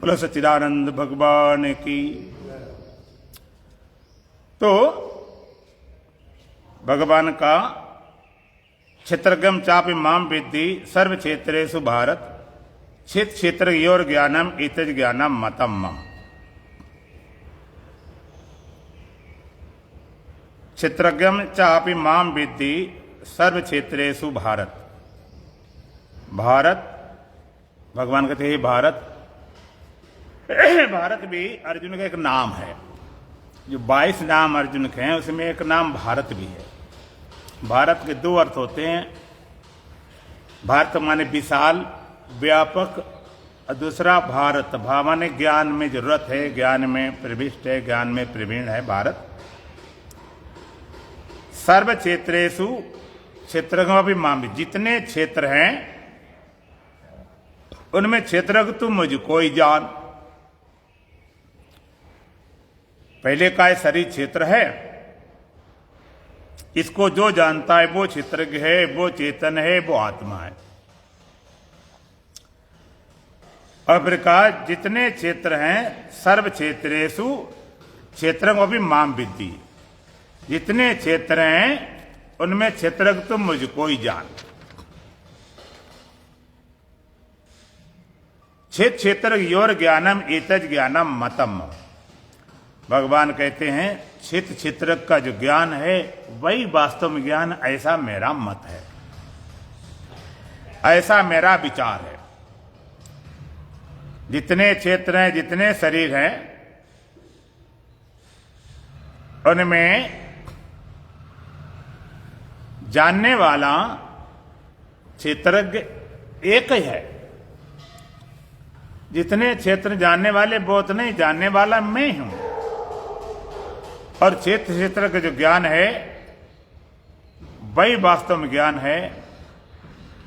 बोलो सच्चिदानंद भगवान की। तो भगवान का क्षेत्रज्ञम चापि माम विद्धि सर्व क्षेत्रेषु भारत क्षेत्र क्षेत्रज्ञयोर ज्ञानम एतज् ज्ञानम मतम मम। क्षेत्रज्ञम चापि माम विद्धि सर्व क्षेत्रेषु भारत। भारत भगवान कहते हैं भारत भारत भी अर्जुन का एक नाम है। जो 22 नाम अर्जुन के हैं उसमें एक नाम भारत भी है। भारत के दो अर्थ होते हैं। भारत माने विशाल व्यापक और दूसरा भारत माने ज्ञान में जरूरत है, ज्ञान में प्रविष्ट है, ज्ञान में प्रवीण है। भारत सर्व क्षेत्रेषु क्षेत्रज्ञ भी माम, जितने क्षेत्र हैं उनमें क्षेत्रज्ञ तुम मुझको ही जान। पहले का शरीर क्षेत्र है, इसको जो जानता है वो क्षेत्रज्ञ है, वो चेतन है, वो आत्मा है। और फिर कहा जितने क्षेत्र हैं सर्व क्षेत्रेषु क्षेत्रज्ञ भी माम विद्धि, जितने क्षेत्र हैं उनमें क्षेत्रज्ञ तुम मुझको ही जान। क्षेत्र क्षेत्रज्ञयोर ज्ञानम एतज् ज्ञानम मतम। भगवान कहते हैं क्षेत्र क्षेत्र का जो ज्ञान है वही वास्तव में ज्ञान, ऐसा मेरा मत है, ऐसा मेरा विचार है। जितने क्षेत्र हैं, जितने शरीर हैं, उनमें जानने वाला क्षेत्रज्ञ एक ही है। जितने क्षेत्र जानने वाले बहुत नहीं, जानने वाला मैं हूं। और क्षेत्र क्षेत्र का जो ज्ञान है वही वास्तव में ज्ञान है,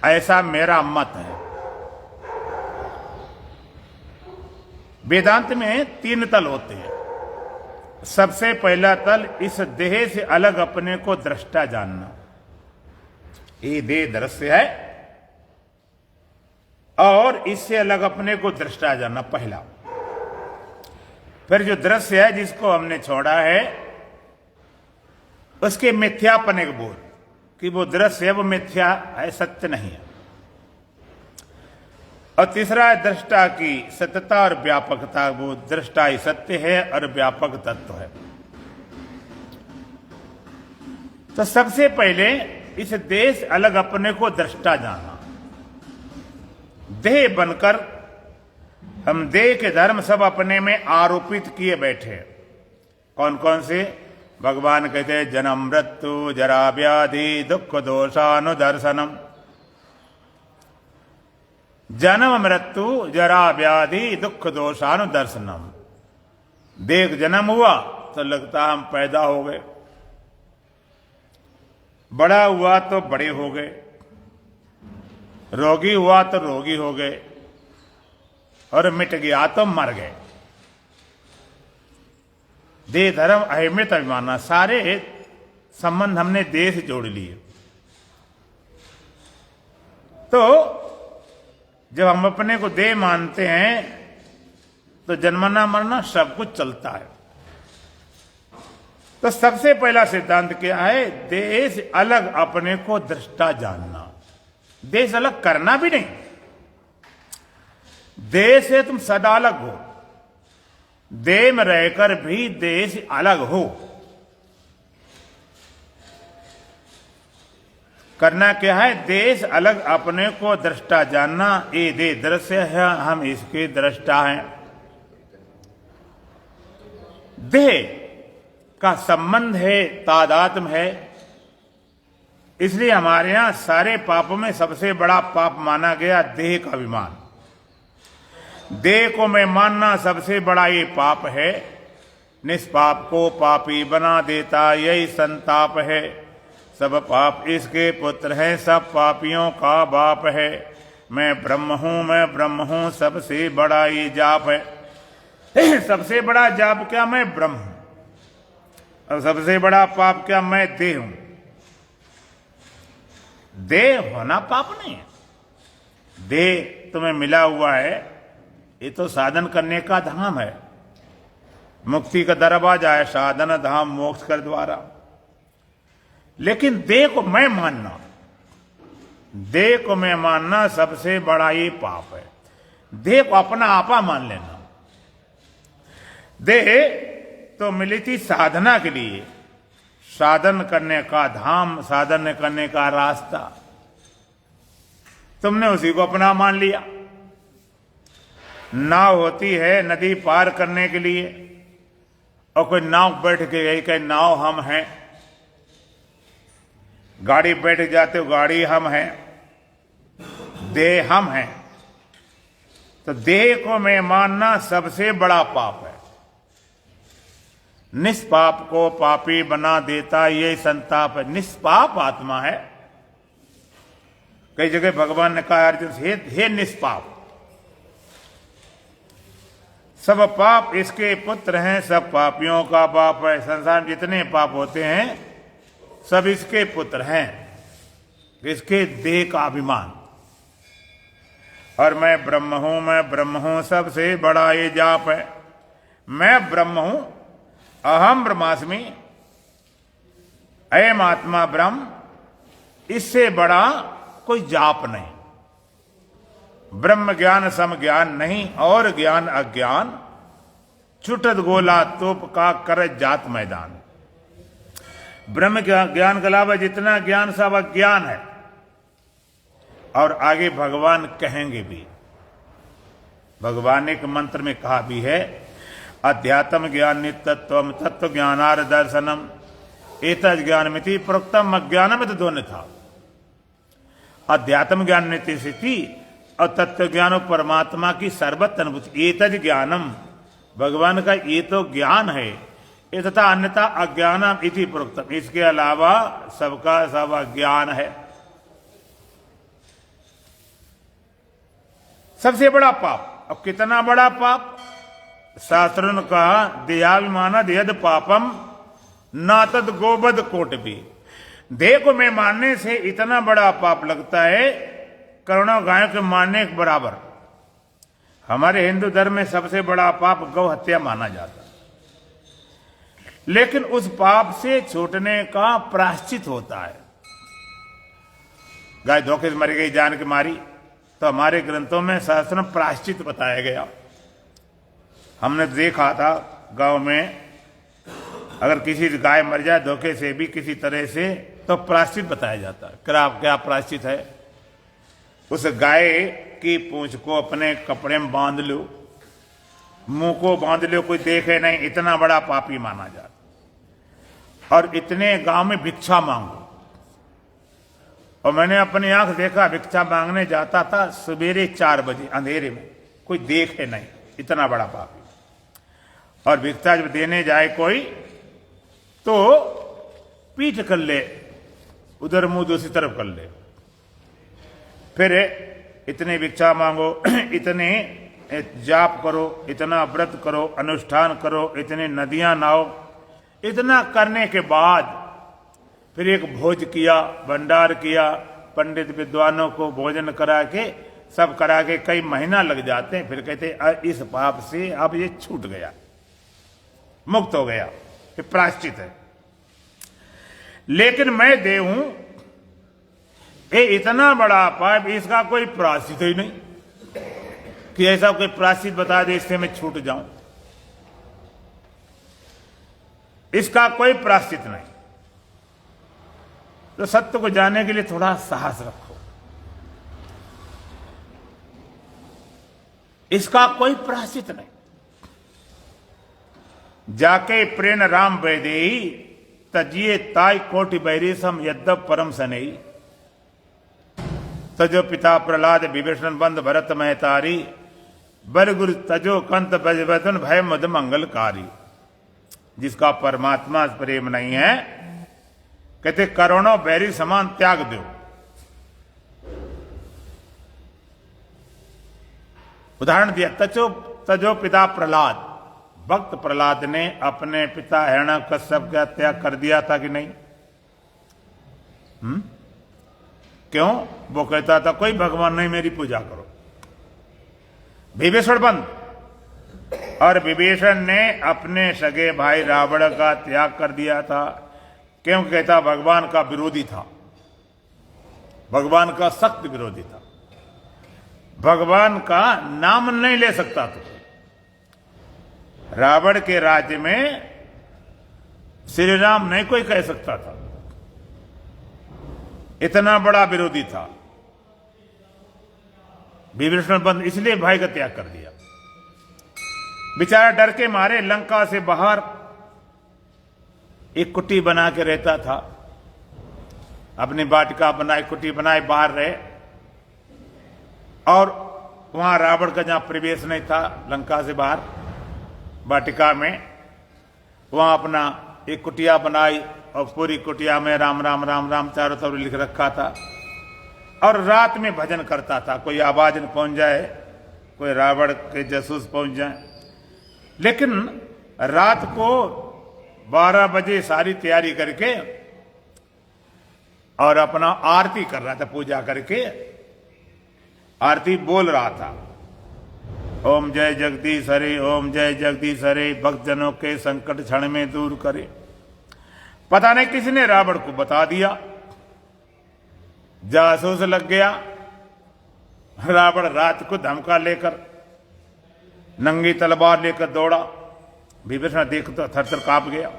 ऐसा मेरा मत है। वेदांत में 3 तल होते हैं। सबसे पहला तल इस देह से अलग अपने को दृष्टा जानना। ये देह दृश्य है और इससे अलग अपने को दृष्टा जानना पहला। फिर जो दृश्य है जिसको हमने छोड़ा है उसके मिथ्यापन एक बोध कि वो दृश्य है, वो मिथ्या है, सत्य नहीं है। और तीसरा है दृष्टा की सत्यता और व्यापकता। वो दृष्टा ही सत्य है और व्यापक तत्व है। तो सबसे पहले इस देह से अलग अपने को दृष्टा जाना। देह बनकर हम देह के धर्म सब अपने में आरोपित किए बैठे। कौन कौन से? भगवान कहते हैं जन्म मृत्यु जरा व्याधि दुख दोषानुदर्शनम। जन्म मृत्यु जरा व्याधि दुख दोषानुदर्शनम। देख जन्म हुआ तो लगता हम पैदा हो गए, बड़ा हुआ तो बड़े हो गए, रोगी हुआ तो रोगी हो गए, और मिट गया तो मर गए। देह धर्म अहमियत अभिमाना, सारे संबंध हमने देह से जोड़ लिए। तो जब हम अपने को देह मानते हैं तो जन्मना मरना सब कुछ चलता है। तो सबसे पहला सिद्धांत क्या है? देह से अलग अपने को दृष्टा जानना। देह से अलग करना भी नहीं, देह से तुम सदा अलग हो। देह में रहकर भी देह से अलग हो। करना क्या है? देह से अलग अपने को दृष्टा जानना। ये देह दृश्य है, हम इसके दृष्टा हैं। देह का संबंध है, तादात्म्य है। इसलिए हमारे यहां सारे पापों में सबसे बड़ा पाप माना गया देह का अभिमान। देह को मैं मानना सबसे बड़ा ये पाप है। निष्पाप को पापी बना देता यही संताप है। सब पाप इसके पुत्र हैं, सब पापियों का बाप है। मैं ब्रह्म हूं, सबसे बड़ा ये जाप है। सबसे बड़ा जाप क्या? मैं ब्रह्म हूं। और सबसे बड़ा पाप क्या? मैं देह हूं। देह होना पाप नहीं है। देह तुम्हें मिला हुआ है, ये तो साधन करने का धाम है, मुक्ति का दरवाजा है, साधन धाम मोक्ष कर द्वारा। लेकिन देह को मैं मानना, देह को मैं मानना सबसे बड़ा ये पाप है। देह को अपना आपा मान लेना। देह तो मिली थी साधना के लिए, साधन करने का धाम, साधन करने का रास्ता, तुमने उसी को अपना मान लिया। नाव होती है नदी पार करने के लिए, और कोई नाव बैठ के गई कि नाव हम हैं, गाड़ी बैठ जाते हो गाड़ी हम हैं, देह हम हैं। तो देह को मैं मानना सबसे बड़ा पाप है। निष्पाप को पापी बना देता ये संताप है। निष्पाप आत्मा है। कई जगह भगवान ने कहा अर्जुन से, हे निष्पाप, सब पाप इसके पुत्र हैं, सब पापियों का बाप है। संसार में जितने पाप होते हैं सब इसके पुत्र हैं, इसके देह का अभिमान। और मैं ब्रह्म हूं, मैं ब्रह्म हूं, सबसे बड़ा ये जाप है। मैं ब्रह्म हूं, अहम ब्रह्मास्मि, अयम आत्मा ब्रह्म, इससे बड़ा कोई जाप नहीं। ब्रह्म ज्ञान सम ज्ञान नहीं, और ज्ञान अज्ञान, छुटत गोला तोप का कर जात मैदान। ब्रह्म ज्ञान के अलावा जितना ज्ञान सब अज्ञान है। और आगे भगवान कहेंगे भी, भगवान ने एक मंत्र में कहा भी है, अध्यात्म ज्ञान नित्यत्वम तत्व ज्ञानार दर्शनम एतद ज्ञानमिति प्रोक्तम अज्ञानमित दोनों था। अध्यात्म ज्ञान नित्य स्थिति और तत्व ज्ञान परमात्मा की सर्वत्र अनुभूति, एतद ज्ञानम, भगवान का ये तो ज्ञान है, ये तथा अन्यथा अज्ञानम इति प्रोक्तम, इसके अलावा सबका सब अज्ञान है। सबसे बड़ा पाप। अब कितना बड़ा पाप? शास्त्रों ने कहा, देहाभिमानद यद पापम ना तद गोबद कोट भी। देह को मैं मानने से इतना बड़ा पाप लगता है करोड़ों गायों के मारने के बराबर। हमारे हिंदू धर्म में सबसे बड़ा पाप गौ हत्या माना जाता है। लेकिन उस पाप से छूटने का प्रायश्चित होता है। गाय धोखे से मरी गई, जान के मारी, तो हमारे ग्रंथों में शास्त्र में प्रायश्चित बताया गया। हमने देखा था गांव में, अगर किसी गाय मर जाए धोखे से भी किसी तरह से, तो प्रायश्चित बताया जाता है। क्या प्रायश्चित है? उस गाय की पूंछ को अपने कपड़े में बांध लो, मुंह को बांध लो, कोई देखे नहीं, इतना बड़ा पापी माना जाता। और इतने गांव में भिक्षा मांगो। और मैंने अपनी आंख देखा, भिक्षा मांगने जाता था सवेरे 4 बजे अंधेरे में, कोई देखे नहीं, इतना बड़ा पापी। और भिक्षा जब देने जाए कोई, तो पीठ कर ले, उधर मुंह दूसरी तरफ कर ले, फिर इतने भिक्षा मांगो, इतने जाप करो, इतना व्रत करो, अनुष्ठान करो, इतने नदियां नहाओ। इतना करने के बाद फिर एक भोज किया, भंडार किया, पंडित विद्वानों को भोजन करा के, सब करा के कई महीना लग जाते हैं। फिर कहते इस पाप से अब ये छूट गया, मुक्त हो गया, ये प्रायश्चित है। लेकिन मैं देव हूं, ये इतना बड़ा पाप, इसका कोई प्रायश्चित ही नहीं कि ऐसा कोई प्रायश्चित बता दे इससे मैं छूट जाऊं। इसका कोई प्रायश्चित नहीं। तो सत्य को जानने के लिए थोड़ा साहस रखो। इसका कोई प्रायश्चित नहीं। जाके प्रेन राम वैदेही तजिए ताई कोटि बैरीसम यद्यप परम सनेई। तजो पिता प्रहलाद विभीषण बंद भरत महतारी, बर गुरु तजो कंत बजन भय मद मंगलकारी। जिसका परमात्मा प्रेम नहीं है, कहते करोड़ों बैरी समान त्याग दो। उदाहरण दिया, तजो पिता प्रहलाद, भक्त प्रहलाद ने अपने पिता हिरण्यकश्यप का त्याग कर दिया था कि नहीं? क्यों? वो कहता था कोई भगवान नहीं, मेरी पूजा करो। विभीषण बंद। और विभीषण ने अपने सगे भाई रावण का त्याग कर दिया था, क्यों कहता भगवान का विरोधी था, भगवान का सख्त विरोधी था, भगवान का नाम नहीं ले सकता था। रावण के राज्य में श्री राम नहीं कोई कह सकता था, इतना बड़ा विरोधी था। विभीषण बंद इसलिए भाई का त्याग कर दिया। बेचारा डर के मारे लंका से बाहर एक कुटी बना के रहता था, अपनी वाटिका बनाई, कुटी बनाई, बाहर रहे। और वहां रावण का जहां प्रवेश नहीं था लंका से बाहर वाटिका में, वहां अपना एक कुटिया बनाई और पूरी कुटिया में राम राम राम राम चारों तरफ लिख रखा था। और रात में भजन करता था, कोई आवाज न पहुंच जाए, कोई रावण के जासूस पहुंच जाए। लेकिन रात को 12 बजे सारी तैयारी करके और अपना आरती कर रहा था, पूजा करके आरती बोल रहा था, ओम जय जगदीश हरे, ओम जय जगदीश हरे, भक्तजनों के संकट क्षण में दूर करे। पता नहीं किसने रावण को बता दिया, जासूस लग गया। रावण रात को धमका लेकर नंगी तलवार लेकर दौड़ा। विभीषण देख तो थर-थर कांप गया।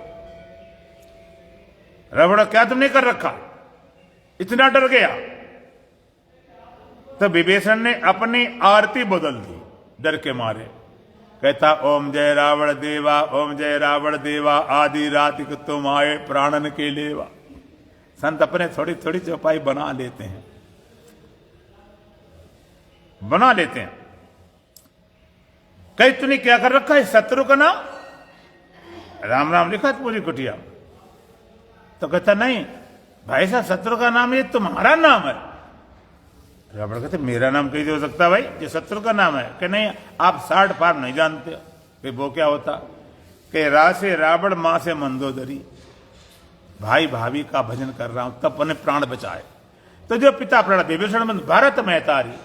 रावण क्या तुमने कर रखा, इतना डर गया। तो विभीषण ने अपनी आरती बदल दी डर के मारे, कहता ओम जय रावण देवा, ओम जय रावण देवा, आदि रात को तुम आए प्राणन के लेवा। संत अपने थोड़ी थोड़ी चौपाई बना लेते हैं, बना लेते हैं। कहीं तूने क्या कर रखा है, शत्रु का नाम राम राम लिखा है पूरी कुटिया। तो कहता नहीं भाई साहब, शत्रु का नाम ये तुम्हारा नाम है। रावण कहते मेरा नाम कैसे हो सकता भाई, ये शत्रु का नाम है। कि नहीं आप 60 पार नहीं जानते। कि वो क्या होता, कि रा से रावण, मां से मंदोदरी, भाई भाभी का भजन कर रहा हूं तब अपने प्राण बचाए। तो जो पिता प्राण विभीषण भरत महतारी,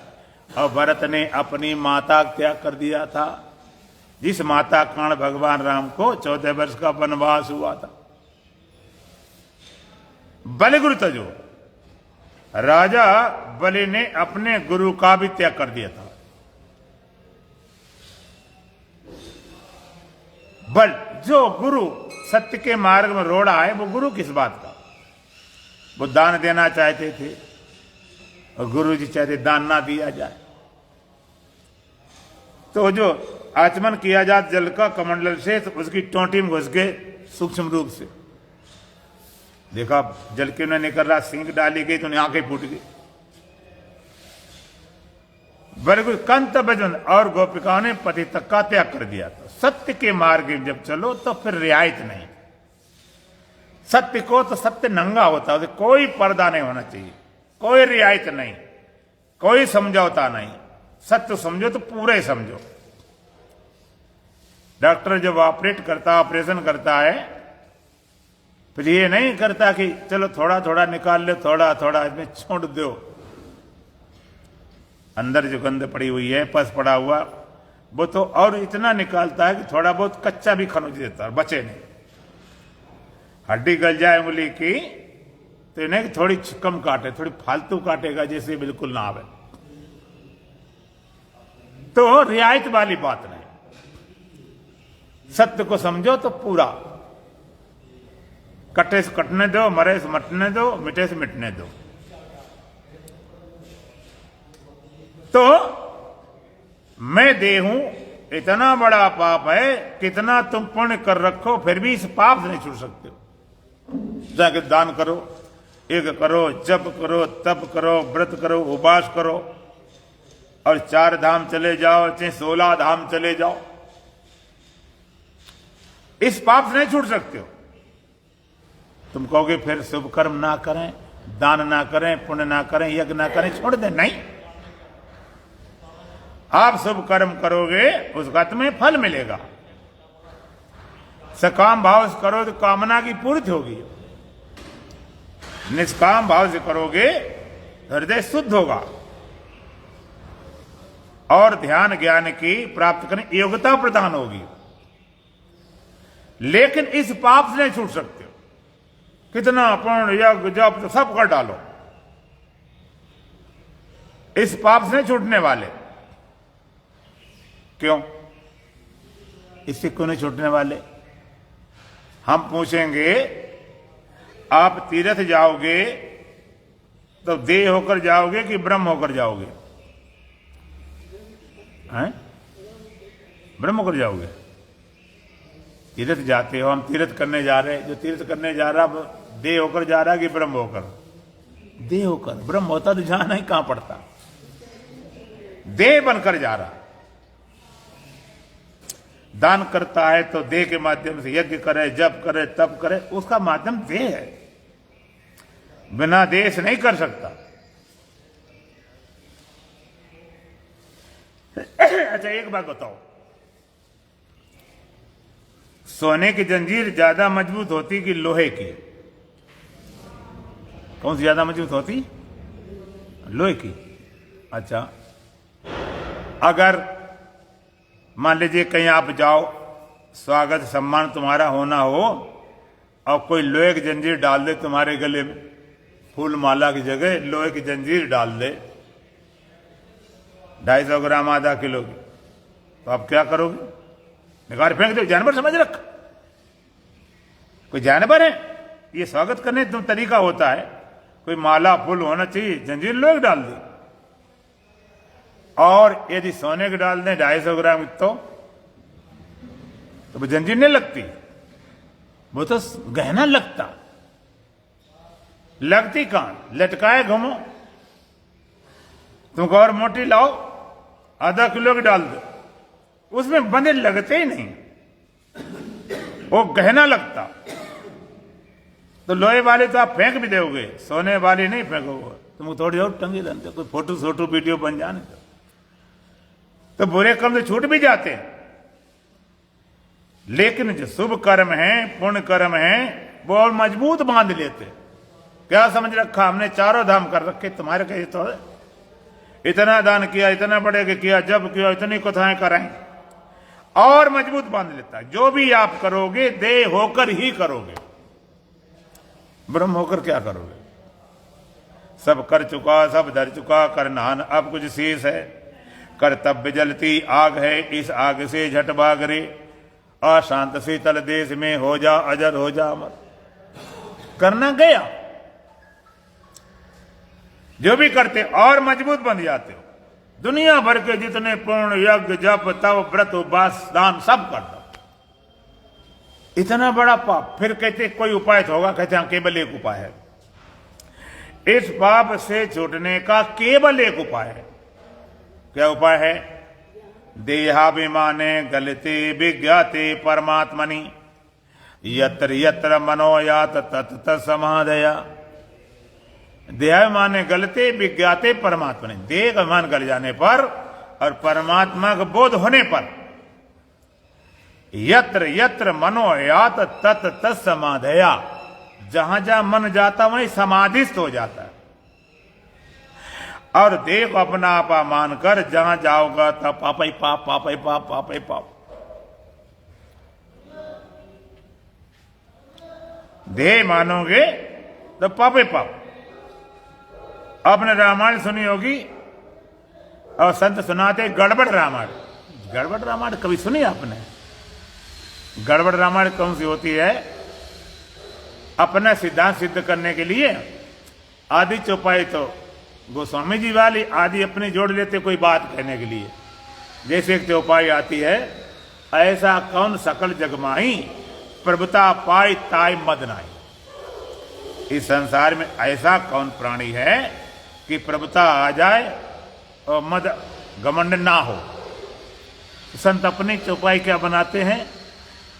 और भरत ने अपनी माता त्याग कर दिया था, जिस माता कारण भगवान राम को 14 वर्ष का वनवास हुआ था। बलि गुरु तजो, राजा बलि ने अपने गुरु का भी त्याग कर दिया था। बल जो गुरु सत्य के मार्ग में रोड़ा है, वो गुरु किस बात का। वो दान देना चाहते थे और गुरु जी चाहते दान ना दिया जाए। तो जो आचमन किया जाए जल का कमंडल से, तो उसकी टोंटी में घुस गए सूक्ष्म रूप से। देखा जल के उन्हें निकल रहा, सिंह डाली गई तो उन्हें आंखें फूट गई। बिल्कुल कंत भजन, और गोपिकाओं ने पति तक का त्याग कर दिया था। सत्य के मार्ग में जब चलो तो फिर रियायत नहीं। सत्य को तो सत्य नंगा होता है, कोई पर्दा नहीं होना चाहिए, कोई रियायत नहीं, कोई समझौता नहीं। सत्य समझो तो पूरे समझो। डॉक्टर जब ऑपरेशन करता है, फिर ये नहीं करता कि चलो थोड़ा थोड़ा निकाल लो, थोड़ा थोड़ा इसमें छोड़ दो। अंदर जो गंद पड़ी हुई है, पस पड़ा हुआ, वो तो और इतना निकालता है कि थोड़ा बहुत कच्चा भी खनोज देता है, बचे नहीं। हड्डी गल जाए उंगली की तो इन्हें थोड़ी कम काटे, थोड़ी फालतू काटेगा, जैसे बिल्कुल ना आवे। तो रियायत वाली बात नहीं। सत्य को समझो तो पूरा, कटे से कटने दो, मरे से मटने दो, मिटे से मिटने दो। तो मैं देहूं इतना बड़ा पाप है, कितना तुम पुण्य कर रखो फिर भी इस पाप से नहीं छूट सकते हो। जाके दान करो, एक करो, जप करो, तप करो, व्रत करो, उपवास करो, और 4 धाम चले जाओ, चाहे 16 धाम चले जाओ, इस पाप से नहीं छूट सकते हो। तुम कहोगे फिर शुभ कर्म ना करें, दान ना करें, पुण्य ना करें, यज्ञ ना करें, छोड़ दें। नहीं, आप शुभ कर्म करोगे उसका तुम्हें फल मिलेगा। सकाम भाव से करो तो कामना की पूर्ति होगी। निष्काम भाव से करोगे हृदय शुद्ध होगा और ध्यान ज्ञान की प्राप्त करने योग्यता प्रदान होगी। लेकिन इस पाप से नहीं छूट सकते हो। कितना पूर्ण यज्ञ जप तो सब कर डालो, इस पाप से नहीं छूटने वाले। क्यों? इससे क्यों नहीं छूटने वाले? हम पूछेंगे, आप तीर्थ जाओगे तो देह होकर जाओगे कि ब्रह्म होकर जाओगे? हैं? ब्रह्म होकर जाओगे। तीर्थ जाते हो, हम तीर्थ करने जा रहे हैं, जो तीर्थ करने जा रहा देह होकर जा रहा है कि ब्रह्म होकर? देह होकर। ब्रह्म होता तो जाना ही कहां पड़ता, देह बनकर जा रहा। दान करता है तो देह के माध्यम से यज्ञ करे, जप करे, तप करे, उसका माध्यम देह है, बिना देह से नहीं कर सकता। अच्छा एक बात बताओ, सोने की जंजीर ज्यादा मजबूत होती कि लोहे की? कौन सी ज्यादा मजबूत होती? लोहे की। अच्छा, अगर मान लीजिए कहीं आप जाओ, स्वागत सम्मान तुम्हारा होना हो, और कोई लोहे की जंजीर डाल दे तुम्हारे गले में, फूल माला की जगह लोहे की जंजीर डाल दे 250 ग्राम आधा किलो की, तो आप क्या करोगे? निकाल फेंक दो। जानवर समझ रख, कोई जानवर है? ये स्वागत करने तो तरीका होता है, कोई माला फूल होना चाहिए, जंजीर लोहे की डाल दी। और यदि सोने की डाल दें 250 ग्राम तो वो जंजीर नहीं लगती, वो तो गहना लगता। लगती कहां? लटकाए घूमो। तुमको और मोटी लाओ, आधा किलो की डाल दो, उसमें बंधे लगते ही नहीं, वो गहना लगता। तो लोहे वाले तो आप फेंक भी दोगे, सोने वाली नहीं फेंकोगे। तुमको थोड़ी और टंगी रहते, कोई फोटो सोटो वीडियो बन जाने तो बुरे कर्म से छूट भी जाते हैं। लेकिन जो शुभ कर्म है, पुण्य कर्म है, वो और मजबूत बांध लेते। क्या समझ रखा हमने? चारों धाम कर रखे तुम्हारे कहे तो। इतना दान किया, इतना बड़े के किया, जब किया, इतनी कथाएं कराएं, और मजबूत बांध लेता है। जो भी आप करोगे देह होकर ही करोगे, ब्रह्म होकर क्या करोगे? सब कर चुका, सब धर चुका, कर नहान अब कुछ शेष है। कर्तव्य जलती आग है, इस आग से झट भाग रे, अशांत शीतल देश में हो जा अजर, हो जा अमर। करना गया, जो भी करते और मजबूत बन जाते हो। दुनिया भर के जितने पूर्ण यज्ञ जप तप व्रत उपवास दान सब कर दो, इतना बड़ा पाप। फिर कहते कोई उपाय तो होगा, कहते हैं केवल एक उपाय है। इस पाप से छूटने का केवल एक उपाय है। क्या उपाय है? देहाभिमाने गलते विज्ञाते परमात्मनि, यत्र यत्र मनोयात तत् समाधया। देहाभिमाने गलते विज्ञाते परमात्मनि, देह का अभिमान गल जाने पर और परमात्मा का बोध होने पर, यत्र यत्र मनोयात तत् तत् समाधया, जहां जहां मन जाता वहीं समाधिस्थ हो जाता है। और देह को अपना आपा मानकर जहां जाओगा तब पापा ही पाप, पापा ही पाप, पापा ही पाप। देह मानोगे तो पाप ही पाप। आपने रामायण सुनी होगी, और संत सुनाते गड़बड़ रामायण। गड़बड़ रामायण कभी सुनी आपने? गड़बड़ रामायण कौन सी होती है? अपना सिद्धांत सिद्ध करने के लिए आदि चौपाई तो गोस्वामी जी वाली आदि अपने जोड़ लेते कोई बात कहने के लिए। जैसे एक चौपाई आती है, ऐसा कौन सकल जगमाही, प्रभुता पाई ताई मद नाई। इस संसार में ऐसा कौन प्राणी है कि प्रभुता आ जाए और मद घमंड ना हो। संत अपनी चौपाई क्या बनाते हैं?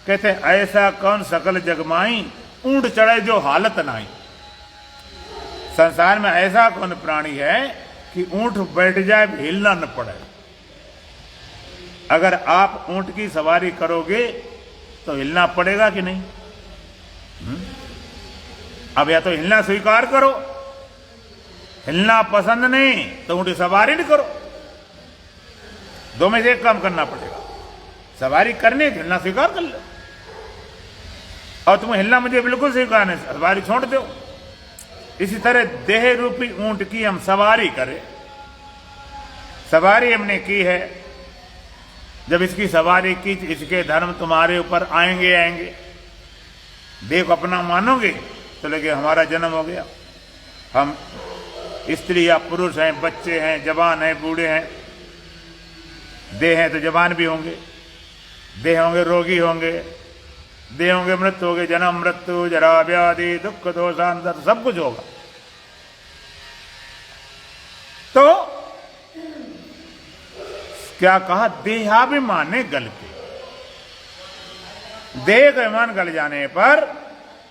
कहते हैं ऐसा कौन सकल जगमाई, ऊंट चढ़े जो हालत नाई। संसार में ऐसा कौन प्राणी है कि ऊंट बैठ जाए हिलना न पड़े। अगर आप ऊंट की सवारी करोगे तो हिलना पड़ेगा कि नहीं? अब या तो हिलना स्वीकार करो, हिलना पसंद नहीं तो ऊंट की सवारी नहीं करो। दो में से एक काम करना पड़ेगा। सवारी करनी है, हिलना स्वीकार कर लो, और तुम्हें हिलना मुझे बिल्कुल स्वीकार नहीं, सवारी छोड़ दो। इसी तरह देह रूपी ऊंट की हम सवारी करें। सवारी हमने की है, जब इसकी सवारी की, इसके धर्म तुम्हारे ऊपर आएंगे आएंगे। देह को अपना मानोगे तो लगे हमारा जन्म हो गया। हम स्त्री या पुरुष हैं, बच्चे हैं, जवान हैं, बूढ़े हैं। देह हैं तो जवान भी होंगे, देह होंगे रोगी होंगे, देह होंगे मृत्यु होंगे, जन्म मृत्यु जरा व्याधि दुख दोषांतर सब कुछ होगा। तो क्या कहा, देहाभिमान गल के, देह का अभिमान गल जाने पर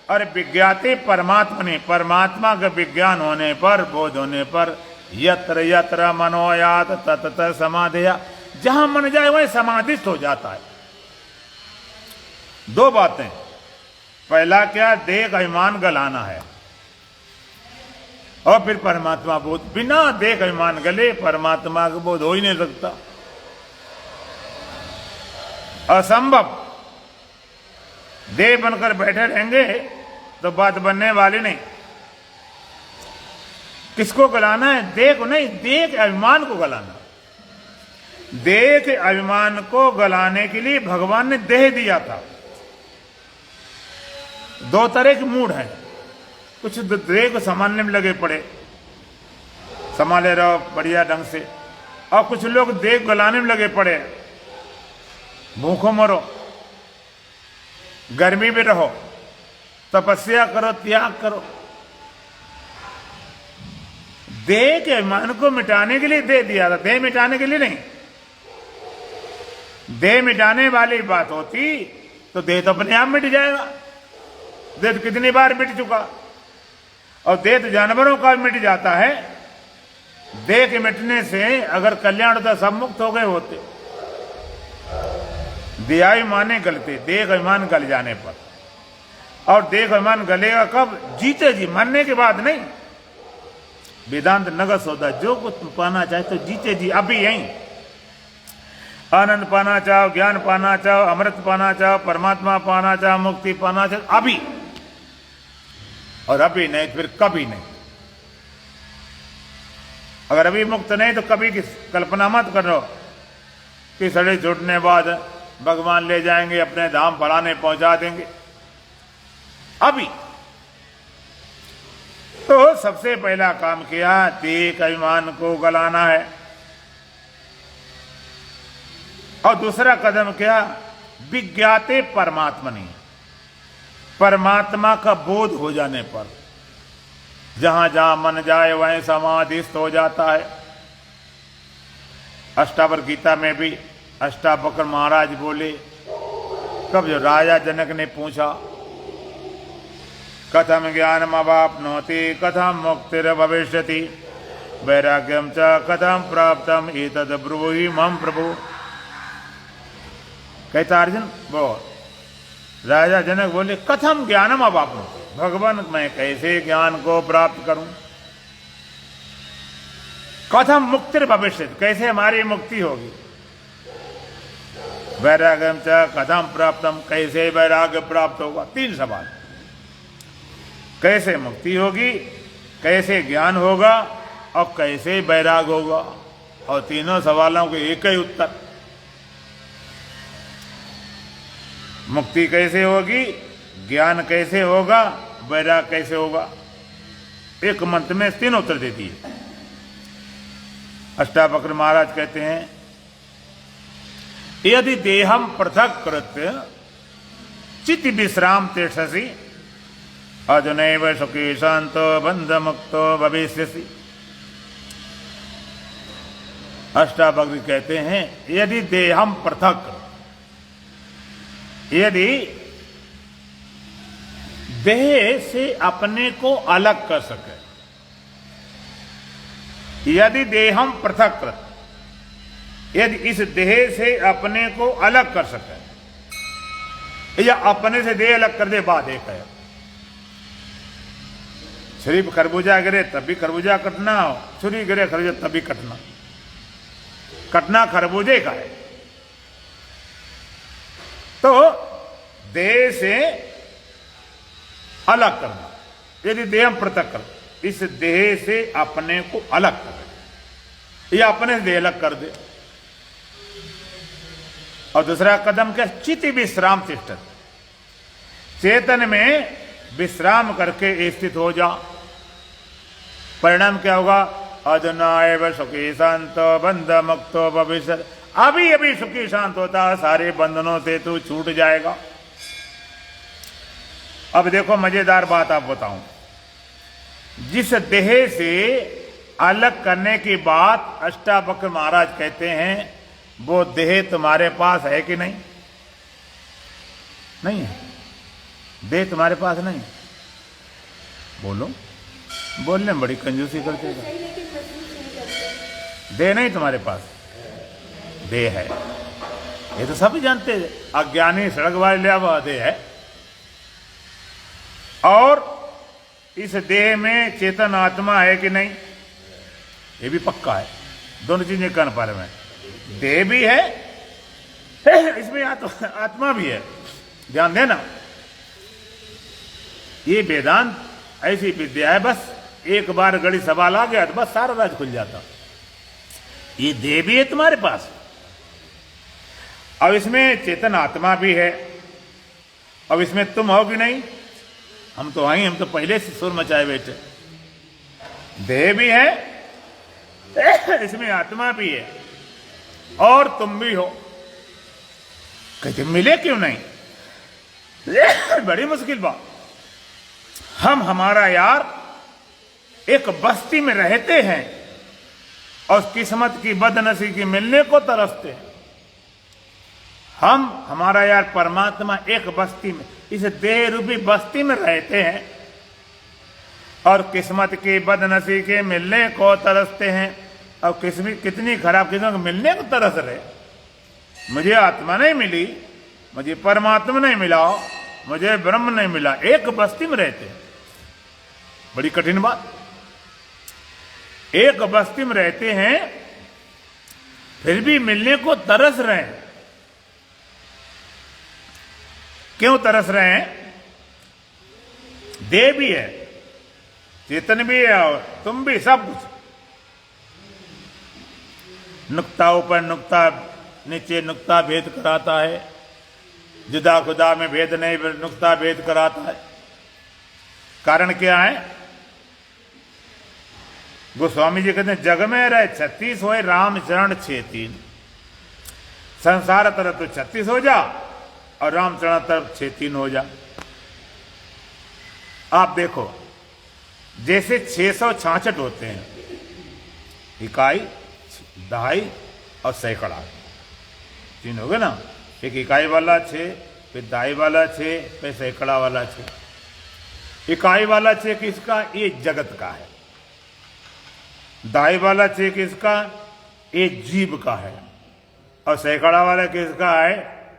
और विज्ञाते परमात्मा ने, परमात्मा का विज्ञान होने पर, बोध होने पर, यत्र यत्र मनोयात तत्र समाधिया, जहां मन जाए वहीं समाधिस्थ हो जाता है। दो बातें, पहला क्या, देह का अभिमान गलाना है, और फिर परमात्मा बोध। बिना देह का अभिमान गले परमात्मा का बोध हो ही नहीं सकता, असंभव। देह बनकर बैठे रहेंगे तो बात बनने वाली नहीं। किसको गलाना है, देह को नहीं, देह के अभिमान को गलाना। देह के अभिमान को गलाने के लिए भगवान ने देह दिया था। दो तरह के मूड हैं, कुछ देह को संभालने में लगे पड़े, संभाले रहो बढ़िया ढंग से, और कुछ लोग देह गलाने में लगे पड़े, भूखों मरो, गर्मी में रहो, तपस्या करो, त्याग करो। देह के अभिमान को मिटाने के लिए दे दिया था, देह मिटाने के लिए नहीं। देह मिटाने वाली बात होती तो देह तो अपने आप मिट जाएगा। देह तो कितनी बार मिट चुका, और देह तो जानवरों का मिट जाता है। देह के मिटने से अगर कल्याण होता सब मुक्त हो गए होते। देहाभिमाने गलते, देह का अभिमान गल जाने पर। और देह का अभिमान गलेगा कब, जीते जी, मरने के बाद नहीं। वेदांत नगस होता, जो कुछ पाना चाहे तो जीते जी, अभी यहीं आनंद पाना चाहो, ज्ञान पाना चाहो, अमृत पाना चाहो, परमात्मा पाना चाहो, मुक्ति पाना चाहो, अभी। और अभी नहीं फिर कभी नहीं। अगर अभी मुक्त नहीं तो कभी की कल्पना मत करो कि सड़े छूटने बाद भगवान ले जाएंगे अपने धाम फलाने पहुंचा देंगे। अभी तो सबसे पहला काम किया, देह का अभिमान को गलाना है। और दूसरा कदम क्या, विज्ञाते परमात्मनि, परमात्मा का बोध हो जाने पर जहां जहां मन जाए वहीं समाधिस्थ हो जाता है। अष्टावक्र गीता में भी अष्टावक्र महाराज बोले, कब जो राजा जनक ने पूछा, कथम ज्ञानम अवाप्नोति कथम मुक्तिर्भविष्यति वैराग्यम च कथम प्राप्तम एतद् ब्रूहि मम प्रभु। कहता अर्जुन वो राजा जनक बोले, कथम ज्ञानम अवाप्नोति, भगवान मैं कैसे ज्ञान को प्राप्त करूं, कथम मुक्तिर्भविष्यति, कैसे हमारी मुक्ति होगी, वैराग्यम च कथम प्राप्तम, कैसे वैराग्य प्राप्त होगा। तीन सवाल, कैसे मुक्ति होगी, कैसे ज्ञान होगा और कैसे वैराग होगा। और तीनों सवालों के एक ही उत्तर, मुक्ति कैसे होगी, ज्ञान कैसे होगा, वैराग कैसे होगा। एक मंत्र में तीन उत्तर दे दिए। अष्टावक्र महाराज कहते हैं, यदि देहम पृथक कृत्य चित्त विश्राम तिष्ठसि अजनैव सुखी शांतो बंध मुक्तो भविष्यसि। अष्टावक्र कहते हैं, यदि देहम पृथक, यदि देह से अपने को अलग कर सके, यदि देहम पृथक कृत, यदि इस देह से अपने को अलग कर सके, या अपने से देह अलग कर दे, बात एक है। छुरी खरबूजा गिरे तब भी खरबूजा कटना, छुरी गिरे खरबूजा तब भी कटना। कटना खरबूजे का है। तो देह से अलग करना, यदि देह पृथक कर, इस देह से अपने को अलग कर, या अपने से देह अलग कर दे। और दूसरा कदम क्या? चिति विश्राम तिष्ठत, चेतन में विश्राम करके स्थित हो जा। परिणाम क्या होगा? अधनाएव सुखी शांत बंध मुक्तो भविष्य, अभी अभी सुखी शांत होता है, सारे बंधनों से तू छूट जाएगा। अब देखो मजेदार बात आप बताऊं, जिस देह से अलग करने की बात अष्टावक्र महाराज कहते हैं, वो देह तुम्हारे पास है कि नहीं? नहीं है। देह तुम्हारे पास नहीं। बोलो, बोलने में बड़ी कंजूसी करते हो। देह नहीं तुम्हारे पास, देह है, ये तो सब जानते हैं। अज्ञानी सड़क वाले लिया हुआ देह है, और इस देह में चेतन आत्मा है कि नहीं, ये भी पक्का है। दोनों चीजें कान पार में, देह भी है, इसमें आत्मा भी है। ध्यान देना, ये वेदांत ऐसी विद्या है, बस एक बार गड़ी सवाल आ गया तो बस सारा राज खुल जाता। ये देह भी है तुम्हारे पास, अब इसमें चेतन आत्मा भी है। अब इसमें तुम हो कि नहीं? हम तो आई, हम तो पहले से सुर मचाए बैठे। देह भी है, इसमें आत्मा भी है, और तुम भी हो। कहते मिले क्यों नहीं? बड़ी मुश्किल बात। हम हमारा यार एक बस्ती में रहते हैं और किस्मत की बदनसीबी की मिलने को तरसते हैं। हम हमारा यार परमात्मा एक बस्ती में, इस देह रूपी बस्ती में रहते हैं और किस्मत की बदनसीबी के मिलने को तरसते हैं। और कितनी खराब किस्मत को मिलने को तरस रहे। मुझे आत्मा नहीं मिली, मुझे परमात्मा नहीं मिला, मुझे ब्रह्म नहीं मिला, एक बस्ती में रहते हैं। बड़ी कठिन बात। एक बस्ती में रहते हैं, फिर भी मिलने को तरस रहे हैं। क्यों तरस रहे हैं? देह भी है, चेतन भी है, और तुम भी, सब कुछ। नुक्ता ऊपर नुक्ता नीचे नुक्ता भेद कराता है, जुदा खुदा में भेद नहीं, नुक्ता भेद कराता है। कारण क्या है? गोस्वामी जी कहते हैं, जग में रहे 36 होए, राम चरण 6-3। संसार तरफ तो 36 हो जा और रामचरण तरफ 6-3 हो जा। आप देखो, जैसे 666 होते हैं, इकाई, दहाई और सैकड़ा, 3 हो गए ना। एक इकाई वाला 6, फिर दहाई वाला 6, फिर सैकड़ा वाला 6। इकाई वाला 6 किसका? ये जगत का है। दहाई वाला 6 किसका? ये जीव का है। और सैकड़ा वाला किसका है?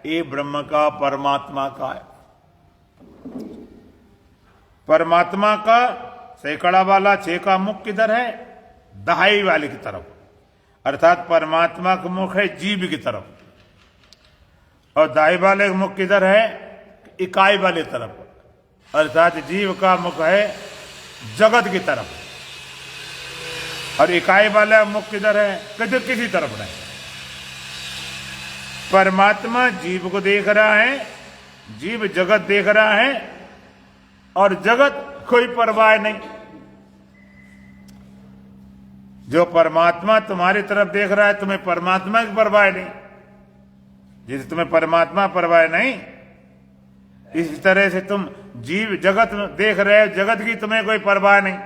ये ब्रह्म का, परमात्मा का है। परमात्मा का सैकड़ा वाला 6 का मुख किधर है? दहाई वाले की तरफ, अर्थात परमात्मा का मुख है जीव की तरफ। और दहाई वाले का मुख किधर है? इकाई वाले तरफ, अर्थात जीव का मुख है जगत की तरफ। और इकाई वाला मुख किधर है? किसी तरफ नहीं। परमात्मा जीव को देख रहा है, जीव जगत देख रहा है, और जगत कोई परवाह नहीं। जो परमात्मा तुम्हारी तरफ देख रहा है, तुम्हें परमात्मा की परवाह नहीं। जैसे तुम्हें परमात्मा परवाह नहीं, इस तरह से तुम जीव जगत देख रहे हो, जगत की तुम्हें कोई परवाह नहीं।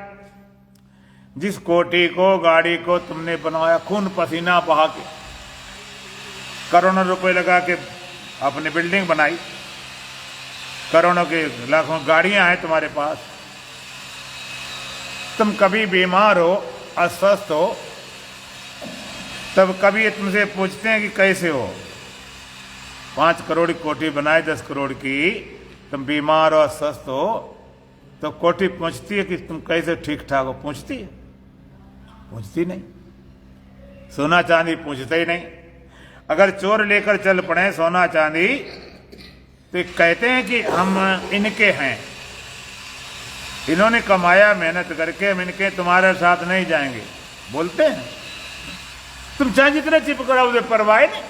जिस कोठी को, गाड़ी को तुमने बनवाया, खून पसीना बहा के, करोड़ों रुपए लगा के अपनी बिल्डिंग बनाई, करोड़ों के लाखों गाड़ियां हैं तुम्हारे पास, तुम कभी बीमार हो, अस्वस्थ हो, तब कभी ये तुमसे पूछते हैं कि कैसे हो। 5 करोड़ की कोठी बनाए, 10 करोड़ की, तुम बीमार हो, अस्वस्थ हो, तो कोठी पूछती है कि तुम कैसे ठीक ठाक हो? पूछती है? पूछती नहीं। सोना चांदी पूछते ही नहीं। अगर चोर लेकर चल पड़े सोना चांदी तो कहते हैं कि हम इनके हैं, इन्होंने कमाया मेहनत करके, हम इनके, तुम्हारे साथ नहीं जाएंगे, बोलते हैं। तुम चाहे जितने चिप कराओ परवाह नहीं,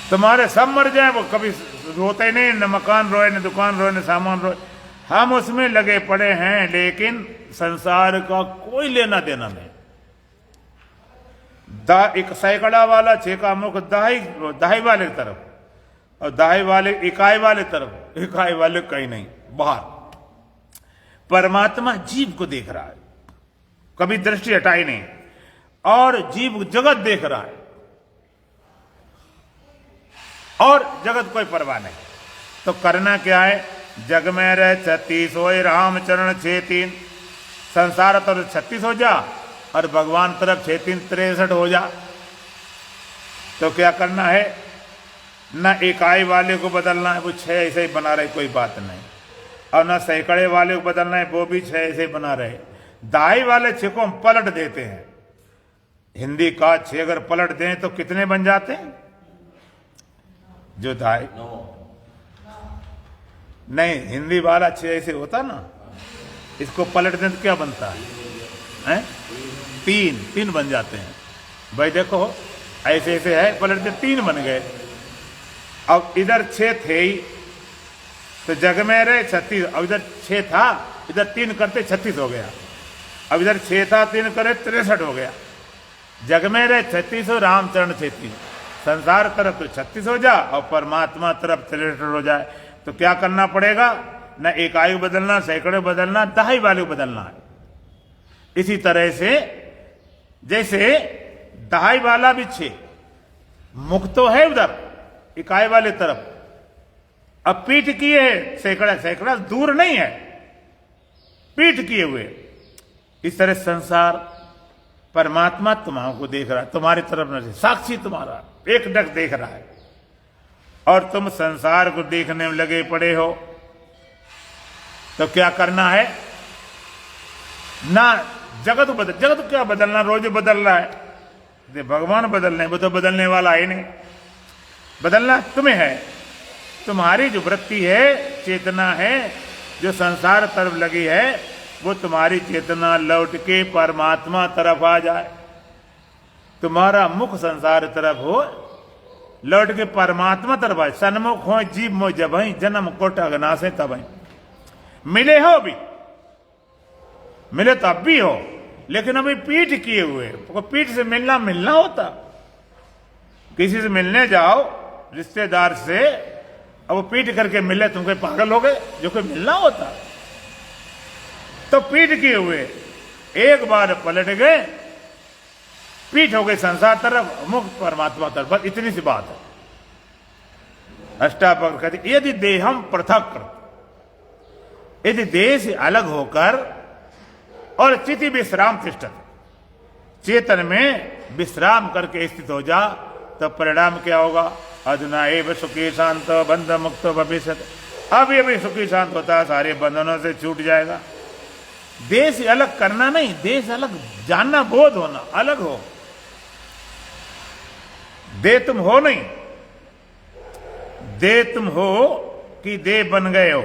तुम्हारे सब मर जाए, वो कभी रोते नहीं, न मकान रोए, न दुकान रोए, न सामान रोए। हम उसमें लगे पड़े हैं, लेकिन संसार का कोई लेना देना नहीं। एक सैकड़ा वाला छे का मुख दाई वाले की तरफ, और दाई वाले इकाई वाले तरफ, इकाई वाले कहीं नहीं, बाहर। परमात्मा जीव को देख रहा है, कभी दृष्टि हटाई नहीं, और जीव जगत देख रहा है, और जगत कोई परवाह नहीं। तो करना क्या है? जग में रह 36 होए राम चरण 6-3, संसार तरफ 36 हो जा और भगवान तरफ 6-3 63 हो जा। तो क्या करना है? न इकाई वाले को बदलना है, वो 6 ऐसे ही बना रहे, कोई बात नहीं, और न सैकड़े वाले को बदलना है, वो भी 6 ऐसे ही बना रहे। दाई वाले 6 को हम पलट देते हैं। हिंदी का 6 अगर पलट दें तो कितने बन जाते हैं? जो दाई नहीं, हिंदी वाला 6 ऐसे होता ना, इसको पलट दें तो क्या बनता है? 3 बन जाते हैं। भाई देखो ऐसे ऐसे है, पलट दे 3 बन गए। अब इधर 6 थे ही, तो जग में रहे 36, अब इधर 6 था, इधर 3 करते 36 हो गया। अब इधर 6 था, 3 करे 63 हो गया। जग में रहे 36 हो, रामचरण 36, संसार तरफ तो 36 हो जा और परमात्मा तरफ 63 हो जाए। तो क्या करना पड़ेगा? न इकाई बदलना, सैकड़े बदलना, दहाई वाले बदलना है। इसी तरह से जैसे दहाई वाला भी 6, मुख तो है उधर इकाई वाले तरफ, अब पीठ किए है, सैकड़ा सैकड़ा दूर नहीं है, पीठ किए हुए। इस तरह संसार परमात्मा तुम्हारा देख रहा है, तुम्हारी तरफ नहीं, साक्षी तुम्हारा एकटक देख रहा है, और तुम संसार को देखने में लगे पड़े हो। तो क्या करना है? ना जगत जगत क्या बदलना, रोज बदल रहा है, भगवान बदल रहे, वो तो बदलने वाला है नहीं। बदलना तुम्हें है, तुम्हारी जो वृत्ति है, चेतना है, जो संसार तरफ लगी है, वो तुम्हारी चेतना लौट के परमात्मा तरफ आ जाए। तुम्हारा मुख संसार तरफ हो, लौट के परमात्मा तरफ आए। सन्मुख हो जीव मो जब जन्म कोट अगना से तब मिले हो, भी मिले तो अब भी हो, लेकिन अभी पीठ किए हुए, पीठ से मिलना होता। किसी से मिलने जाओ रिश्तेदार से, अब वो पीठ करके मिले, तुम कोई पागल हो गए? जो कोई मिलना होता। तो पीठ किए हुए एक बार पलट गए, पीठ हो गई संसार तरफ, मुख परमात्मा तरफ। बस इतनी सी बात है। अष्टावक्र कहते यदि देहम पृथक, यदि देह से अलग होकर और चिति विश्राम तिष्ठत, चेतन में विश्राम करके स्थित हो जा, तो परिणाम क्या होगा? अधुना एव सुखी शांत बंध मुक्त भविष्य। अब ये भी सुखी शांत होता है, सारे बंधनों से छूट जाएगा। देह से अलग करना नहीं, देह से अलग जानना, बोध होना, अलग हो। देह तुम हो नहीं, देह तुम हो कि देह बन गए हो,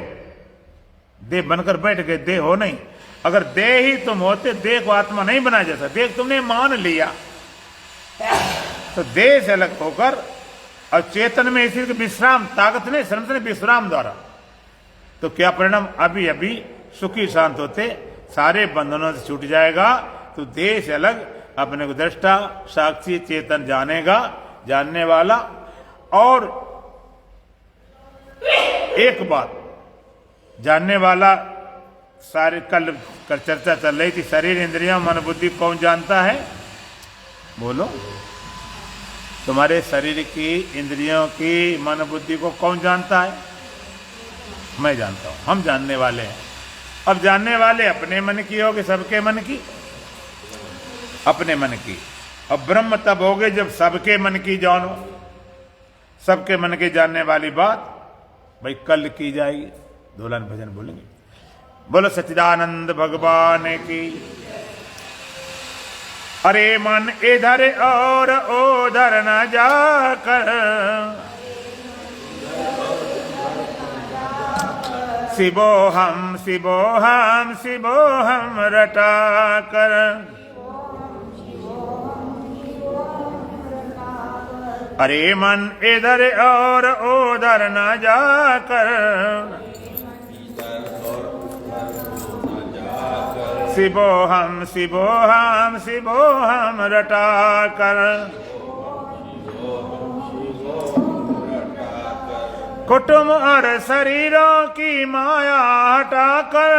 देह बनकर बैठ गए, देह हो नहीं। अगर देह ही तुम होते, देह को आत्मा नहीं बना जाता। देह तुमने मान लिया, तो देह से अलग होकर और चेतन में इसी विश्राम, ताकत नहीं, श्रम से विश्राम द्वारा, तो क्या परिणाम? अभी अभी सुखी शांत होते, सारे बंधनों से छूट जाएगा। तो देह से अलग अपने को दृष्टा साक्षी चेतन जानेगा, जानने वाला। और एक बात जानने वाला, सारे कल चर्चा चल रही थी, शरीर इंद्रियों मन बुद्धि कौन जानता है? बोलो। तुम्हारे शरीर की, इंद्रियों की, मन बुद्धि को कौन जानता है? मैं जानता हूं, हम जानने वाले हैं। अब जानने वाले अपने मन की होगी, सबके मन की? अपने मन की। अब ब्रह्म तब होगे जब सबके मन की जानो। सबके मन की जानने वाली बात भाई कल की जाएगी। दोलन भजन बोलेंगे। बोलो सच्चिदानंद भगवान की। अरे मन इधर और उधर न जाकर, शिवोहम शिवोहम शिवोहम रटा कर। अरे मन इधर और उधर न जाकर, शिवोहम शिवोहम शिवोहम रटा कर। कुटुंब और शरीरों की माया हटाकर,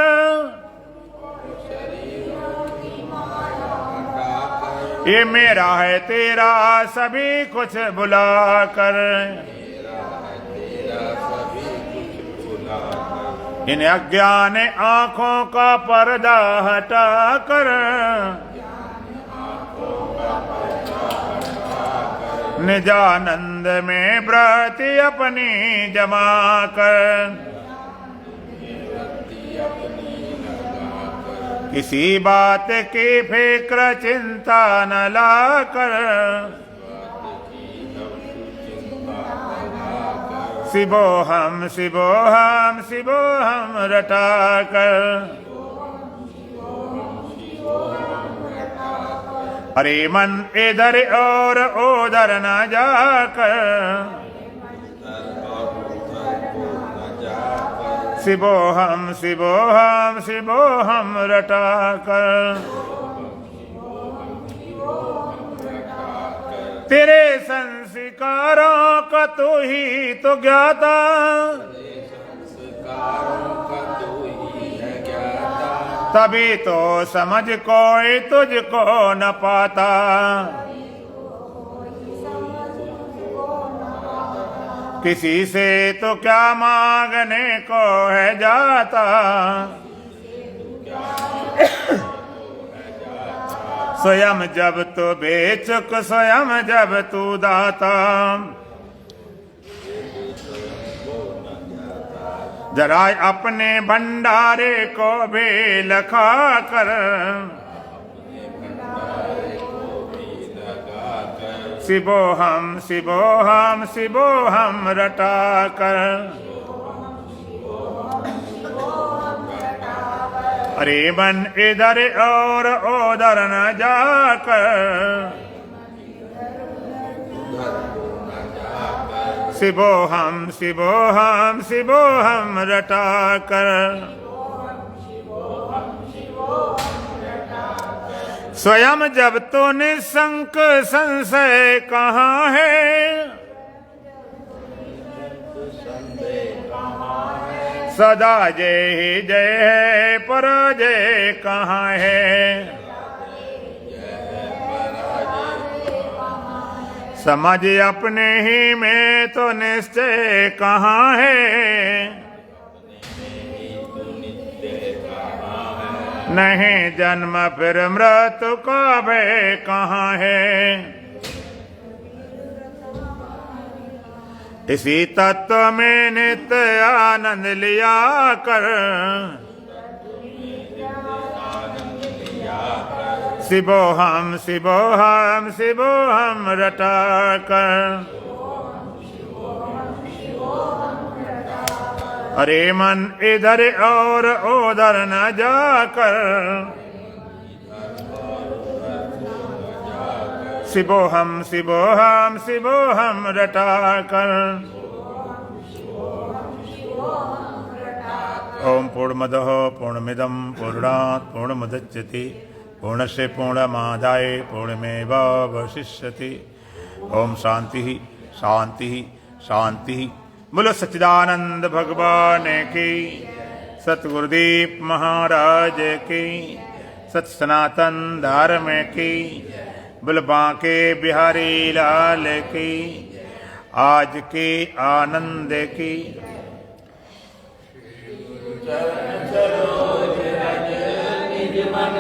ये मेरा है तेरा सभी कुछ बुलाकर, इन अज्ञान आंखों का पर्दा हटाकर, निजानंद में व्रति अपनी जमा कर। किसी बात की फिक्र चिंता न लाकर, शिवोहम शिवोहम शिवोहम रटा कर। अरे मन इधर और उधर न जाकर, शिवोहम शिवोहम शिवोहम रटा कर। तेरे संस्कारों का तू ही तो ज्ञाता, तभी तो समझ कोई तुझको न पाता। किसी से तो क्या मांगने को है जाता, स्वयं जब तू बेचुक स्वयं जब तू दाता। जरा अपने भंडारे को भी लखा कर, शिवोहम शिवोहम शिवोहम रटा कर। अरे मन इधर और उधर न जाकर, शिवोहम शिवोहम शिवोहम रटा कर। स्वयं जब तो निशंक संशय कहाँ है, सदा जय ही जय है पराजय कहाँ है। समझ अपने ही में तो निश्चय कहाँ है, नहीं जन्म फिर मृत्यु का भय कहाँ है। इसी तत्व में नित्य आनंद लिया कर, शिवोहम शिवोहम शिवोहम रटा कर। अरे मन इधर और उधर न जाकर, शिवोहम शिवोहम शिवोहम रटा कर। ओम पूर्णमदः पूर्णमिदं पूर्णात् पूर्णमुदच्यते पूर्णस्य पूर्णमादाय पूर्णमेवावशिष्यते। ओम शांति शांति शांति। बोलो सच्चिदानंद भगवान की, सतगुरुदेव महाराज की, सत सनातन धर्म की, बोलो बांके बिहारी लाल की, आज के आनंद की। चलो निज मन